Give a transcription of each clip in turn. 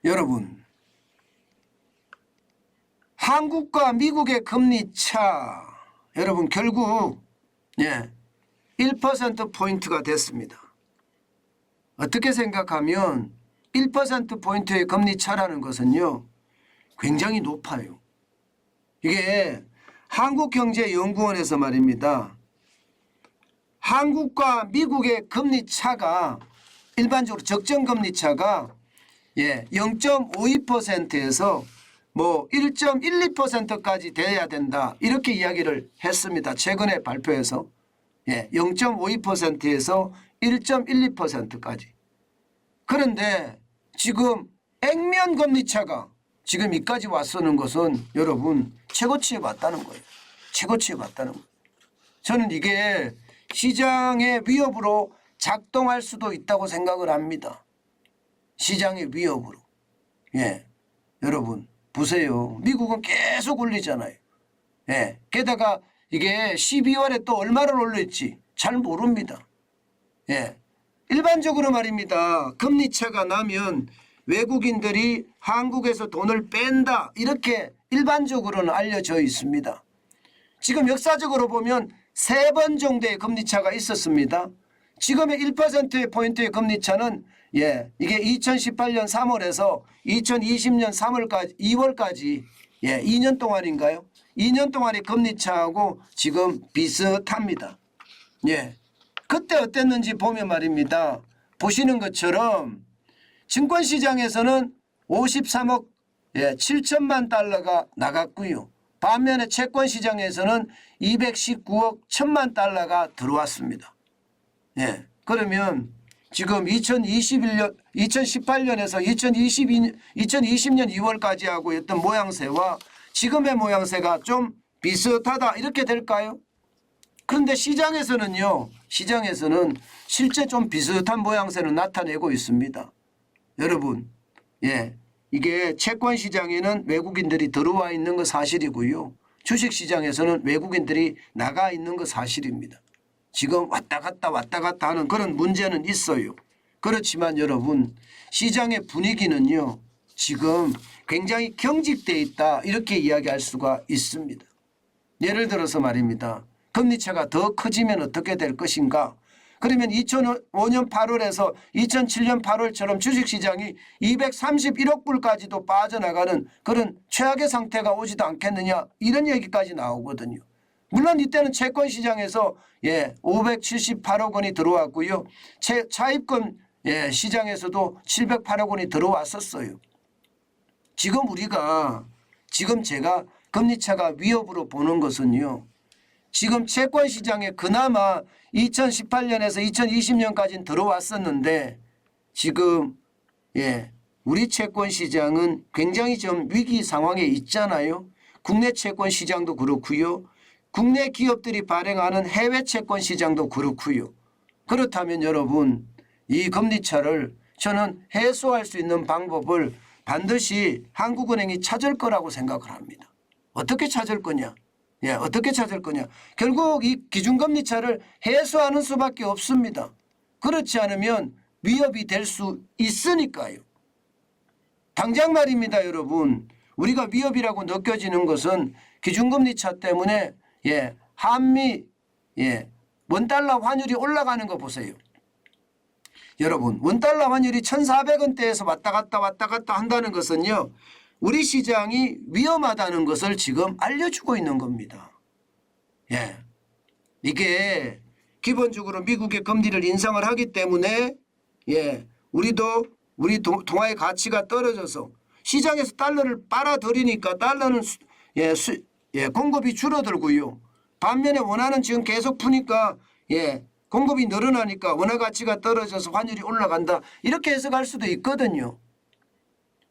여러분, 한국과 미국의 금리 차, 여러분 결국 1%포인트가 됐습니다. 어떻게 생각하면 1%포인트의 금리 차라는 것은요, 굉장히 높아요. 이게 한국경제연구원에서 말입니다. 한국과 미국의 금리 차가 일반적으로 적정금리 차가 0.52%에서 뭐 1.12%까지 돼야 된다, 이렇게 이야기를 했습니다. 최근에 발표해서 0.52%에서 1.12%까지. 그런데 지금 액면 금리차가 지금 이까지 왔서는 것은 여러분 최고치에 왔다는 거예요. 최고치에 왔다는 거예요. 저는 이게 시장의 위협으로 작동할 수도 있다고 생각을 합니다. 시장의 위협으로. 여러분 보세요. 미국은 계속 올리잖아요. 게다가 이게 12월에 또 얼마를 올릴지 잘 모릅니다. 일반적으로 말입니다. 금리차가 나면 외국인들이 한국에서 돈을 뺀다, 이렇게 일반적으로는 알려져 있습니다. 지금 역사적으로 보면 3번 정도의 금리차가 있었습니다. 지금의 1%의 포인트의 금리차는 이게 2018년 3월에서 2020년 3월까지 2월까지 2년 동안인가요? 2년 동안의 금리차하고 지금 비슷합니다. 그때 어땠는지 보면 말입니다. 보시는 것처럼 증권시장에서는 53억 7천만 달러가 나갔고요. 반면에 채권시장에서는 219억 1천만 달러가 들어왔습니다. 그러면 지금 2018년에서 2020년 2월까지 하고 있던 모양새와 지금의 모양새가 좀 비슷하다, 이렇게 될까요? 그런데 시장에서는요, 시장에서는 실제 좀 비슷한 모양새는 나타내고 있습니다. 여러분, 이게 채권시장에는 외국인들이 들어와 있는 거 사실이고요. 주식시장에서는 외국인들이 나가 있는 거 사실입니다. 지금 왔다 갔다 하는 그런 문제는 있어요. 그렇지만 여러분, 시장의 분위기는요, 지금 굉장히 경직되어 있다, 이렇게 이야기할 수가 있습니다. 예를 들어서 말입니다. 금리차가 더 커지면 어떻게 될 것인가? 그러면 2005년 8월에서 2007년 8월처럼 주식시장이 231억 불까지도 빠져나가는 그런 최악의 상태가 오지도 않겠느냐, 이런 얘기까지 나오거든요. 물론 이때는 채권시장에서 578억 원이 들어왔고요. 차입금 시장에서도 708억 원이 들어왔었어요. 지금 제가 금리차가 위협으로 보는 것은요, 지금 채권시장에 그나마 2018년에서 2020년까지는 들어왔었는데 지금 우리 채권시장은 굉장히 좀 위기 상황에 있잖아요. 국내 채권시장도 그렇고요. 국내 기업들이 발행하는 해외 채권시장도 그렇고요. 그렇다면 여러분, 이 금리차를 저는 해소할 수 있는 방법을 반드시 한국은행이 찾을 거라고 생각을 합니다. 어떻게 찾을 거냐? 어떻게 찾을 거냐? 결국 이 기준금리차를 해소하는 수밖에 없습니다. 그렇지 않으면 위협이 될 수 있으니까요. 당장 말입니다, 여러분. 우리가 위협이라고 느껴지는 것은 기준금리차 때문에 한미 원달러 환율이 올라가는 거 보세요. 여러분, 원달러 환율이 1,400원대에서 왔다 갔다 한다는 것은요, 우리 시장이 위험하다는 것을 지금 알려주고 있는 겁니다. 이게 기본적으로 미국의 금리를 인상을 하기 때문에 우리 동화의 가치가 떨어져서 시장에서 달러를 빨아들이니까 달러는 공급이 줄어들고요. 반면에 원화는 지금 계속 푸니까 공급이 늘어나니까 원화 가치가 떨어져서 환율이 올라간다, 이렇게 해석할 수도 있거든요.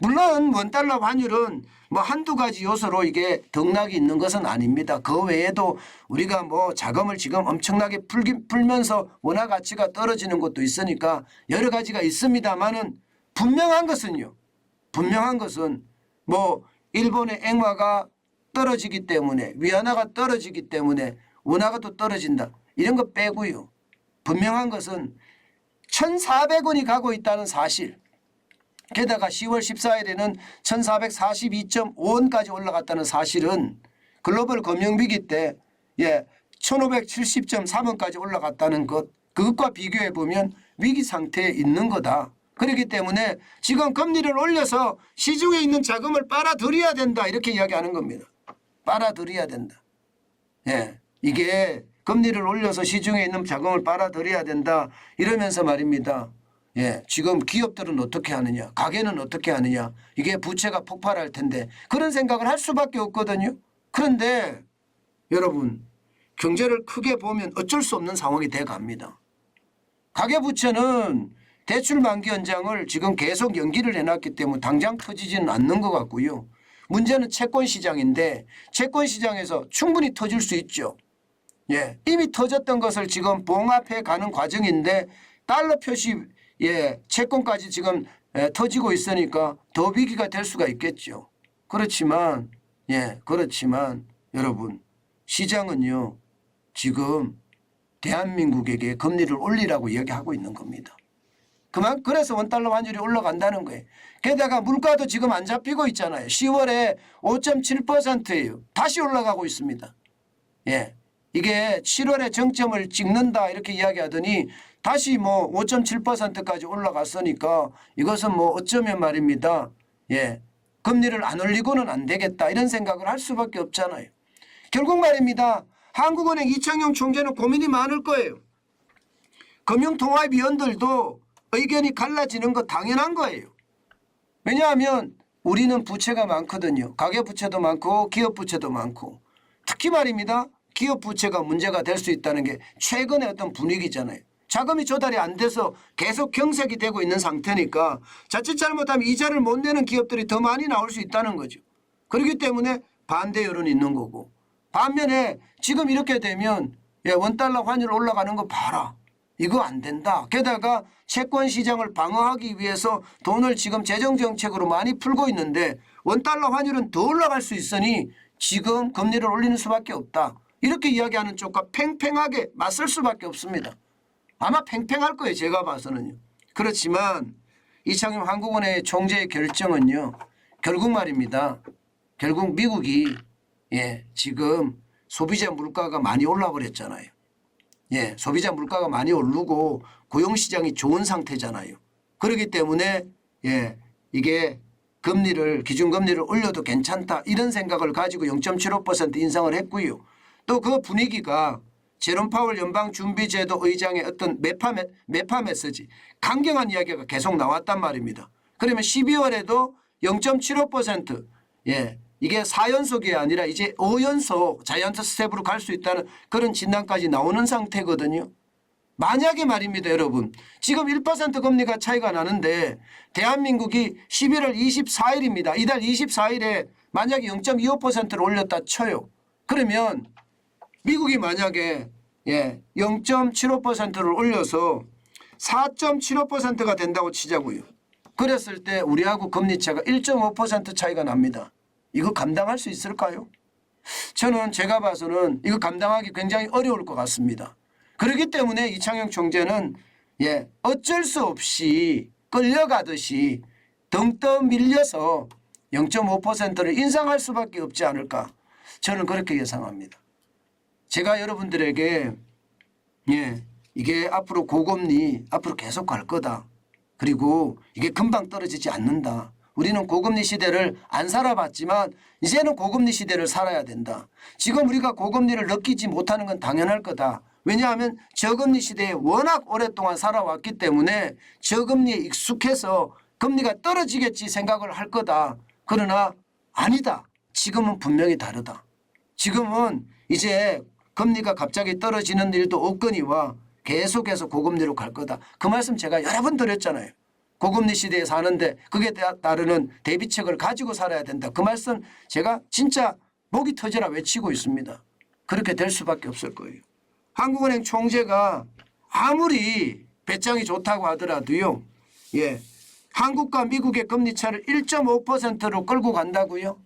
물론 원달러 환율은 뭐 한두 가지 요소로 이게 등락이 있는 것은 아닙니다. 그 외에도 우리가 뭐 자금을 지금 엄청나게 풀면서 원화 가치가 떨어지는 것도 있으니까 여러 가지가 있습니다만은 분명한 것은 뭐 일본의 엔화가 떨어지기 때문에, 위안화가 떨어지기 때문에 원화가 또 떨어진다, 이런 거 빼고요. 분명한 것은 1,400원이 가고 있다는 사실, 게다가 10월 14일에는 1442.5원까지 올라갔다는 사실은 글로벌 금융위기 때 1570.3원까지 올라갔다는 것, 그것과 비교해 보면 위기 상태에 있는 거다. 그렇기 때문에 지금 금리를 올려서 시중에 있는 자금을 빨아들여야 된다, 이렇게 이야기하는 겁니다. 빨아들여야 된다. 이게 금리를 올려서 시중에 있는 자금을 빨아들여야 된다 이러면서 말입니다. 지금 기업들은 어떻게 하느냐, 가게는 어떻게 하느냐, 이게 부채가 폭발할 텐데 그런 생각을 할 수밖에 없거든요. 그런데 여러분, 경제를 크게 보면 어쩔 수 없는 상황이 돼 갑니다. 가계부채는 대출 만기 연장을 지금 계속 연기를 해놨기 때문에 당장 터지지는 않는 것 같고요. 문제는 채권 시장인데 채권 시장에서 충분히 터질 수 있죠. 이미 터졌던 것을 지금 봉합해 가는 과정인데 달러 표시 채권까지 지금 터지고 있으니까 더 위기가 될 수가 있겠죠. 그렇지만 여러분, 시장은요 지금 대한민국에게 금리를 올리라고 이야기하고 있는 겁니다. 그래서 원달러 환율이 올라간다는 거예요. 게다가 물가도 지금 안 잡히고 있잖아요. 10월에 5.7%예요. 다시 올라가고 있습니다. 이게 7월에 정점을 찍는다 이렇게 이야기하더니 다시 5.7%까지 올라갔으니까 이것은 어쩌면 말입니다. 금리를 안 올리고는 안 되겠다 이런 생각을 할 수밖에 없잖아요. 결국 말입니다. 한국은행 이창용 총재는 고민이 많을 거예요. 금융통화위원들도 의견이 갈라지는 거 당연한 거예요. 왜냐하면 우리는 부채가 많거든요. 가계부채도 많고 기업부채도 많고, 특히 말입니다. 기업부채가 문제가 될 수 있다는 게 최근의 어떤 분위기잖아요. 자금이 조달이 안 돼서 계속 경색이 되고 있는 상태니까 자칫 잘못하면 이자를 못 내는 기업들이 더 많이 나올 수 있다는 거죠. 그렇기 때문에 반대 여론이 있는 거고, 반면에 지금 이렇게 되면 원달러 환율 올라가는 거 봐라, 이거 안 된다. 게다가 채권 시장을 방어하기 위해서 돈을 지금 재정정책으로 많이 풀고 있는데 원달러 환율은 더 올라갈 수 있으니 지금 금리를 올리는 수밖에 없다. 이렇게 이야기하는 쪽과 팽팽하게 맞설 수밖에 없습니다. 아마 팽팽할 거예요. 제가 봐서는요. 그렇지만 이창용 한국은행의 총재의 결정은요. 결국 말입니다. 결국 미국이 지금 소비자 물가가 많이 올라 버렸잖아요. 소비자 물가가 많이 오르고 고용시장이 좋은 상태잖아요. 그렇기 때문에 이게 기준금리를 올려도 괜찮다 이런 생각을 가지고 0.75% 인상을 했고요. 또 그 분위기가 제롬 파월 연방준비제도 의장의 어떤 매파 메시지, 강경한 이야기가 계속 나왔단 말입니다. 그러면 12월에도 0.75% 이게 4연속이 아니라 이제 5연속 자이언트 스텝으로 갈 수 있다는 그런 진단까지 나오는 상태거든요. 만약에 말입니다, 여러분. 지금 1% 금리가 차이가 나는데 대한민국이 11월 24일입니다. 이달 24일에 만약에 0.25%를 올렸다 쳐요. 그러면 미국이 만약에 0.75%를 올려서 4.75%가 된다고 치자고요. 그랬을 때 우리하고 금리차가 1.5% 차이가 납니다. 이거 감당할 수 있을까요? 저는 제가 봐서는 이거 감당하기 굉장히 어려울 것 같습니다. 그렇기 때문에 이창용 총재는 어쩔 수 없이 끌려가듯이 등 떠 밀려서 0.5%를 인상할 수밖에 없지 않을까, 저는 그렇게 예상합니다. 제가 여러분들에게 이게 앞으로 고금리 앞으로 계속 갈 거다. 그리고 이게 금방 떨어지지 않는다. 우리는 고금리 시대를 안 살아봤지만 이제는 고금리 시대를 살아야 된다. 지금 우리가 고금리를 느끼지 못하는 건 당연할 거다. 왜냐하면 저금리 시대에 워낙 오랫동안 살아왔기 때문에 저금리에 익숙해서 금리가 떨어지겠지 생각을 할 거다. 그러나 아니다. 지금은 분명히 다르다. 지금은 이제 금리가 갑자기 떨어지는 일도 없거니와 계속해서 고금리로 갈 거다. 그 말씀 제가 여러 번 드렸잖아요. 고금리 시대에 사는데 그게 따르는 대비책을 가지고 살아야 된다. 그 말씀 제가 진짜 목이 터져라 외치고 있습니다. 그렇게 될 수밖에 없을 거예요. 한국은행 총재가 아무리 배짱이 좋다고 하더라도요. 한국과 미국의 금리차를 1.5%로 끌고 간다고요?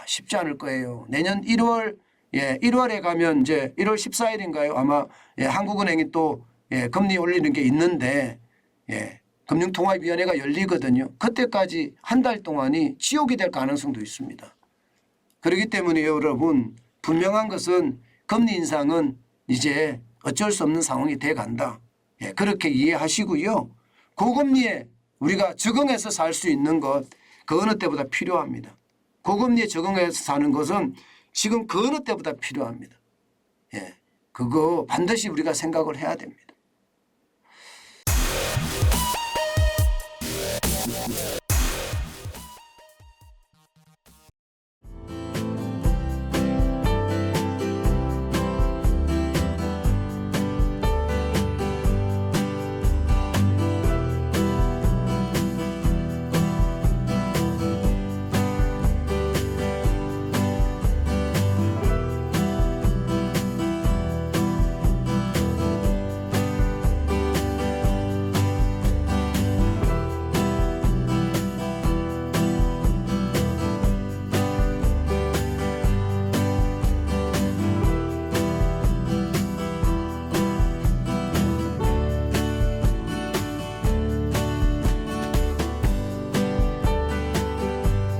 쉽지 않을 거예요. 내년 1월에 가면 이제 1월 14일인가요? 아마 한국은행이 또 금리 올리는 게 있는데 금융통화위원회가 열리거든요. 그때까지 한 달 동안이 지옥이 될 가능성도 있습니다. 그렇기 때문에 여러분 분명한 것은 금리 인상은 이제 어쩔 수 없는 상황이 돼 간다. 예, 그렇게 이해하시고요. 고금리에 우리가 적응해서 살 수 있는 것 그 어느 때보다 필요합니다. 고금리에 적응해서 사는 것은 지금 그 어느 때보다 필요합니다. 예, 그거 반드시 우리가 생각을 해야 됩니다.